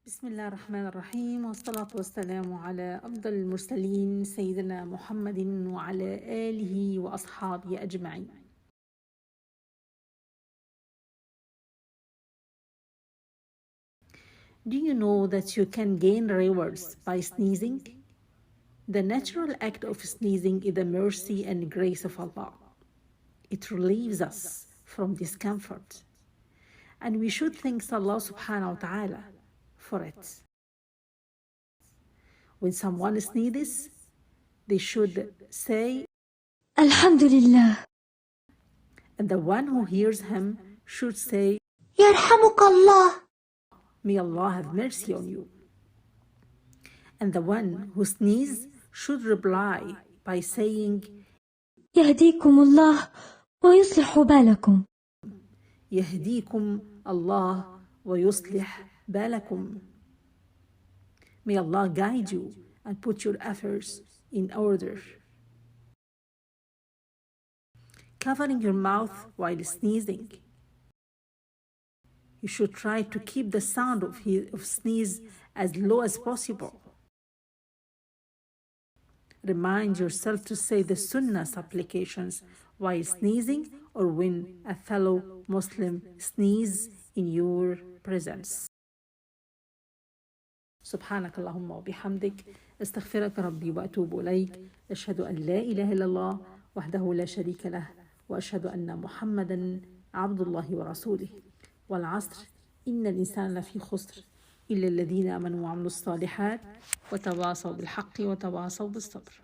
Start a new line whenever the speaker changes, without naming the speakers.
بسم الله الرحمن الرحيم، والصلاة والسلام على أفضل المرسلين سيدنا محمد وعلى آله وأصحابه أجمعين. Do you know that you can gain rewards by sneezing? The natural act of sneezing is the mercy and grace of Allah. It relieves us from discomfort, and we should thank Allah subhanahu wa ta'ala for it. When someone sneezes, they should say,
Alhamdulillah.
and the one who hears him should say,
يرحمك الله.
May Allah have mercy on you. And the one who sneezes should reply by saying,
يهديكم الله ويصلح بالكم.
يهديكم الله ويصلح بالكم. May Allah guide you and put your affairs in order. Covering your mouth while sneezing. You should try to keep the sound of sneeze as low as possible. Remind yourself to say the sunnah supplications while sneezing or when a fellow Muslim sneezes in your presence. سبحانك اللهم وبحمدك استغفرك ربي وأتوب إليك أشهد أن لا إله إلا الله وحده لا شريك له وأشهد أن محمدا عبد الله ورسوله والعصر إن الإنسان لفي خسر إلا الذين آمنوا وعملوا الصالحات وتواصوا بالحق وتواصوا بالصبر.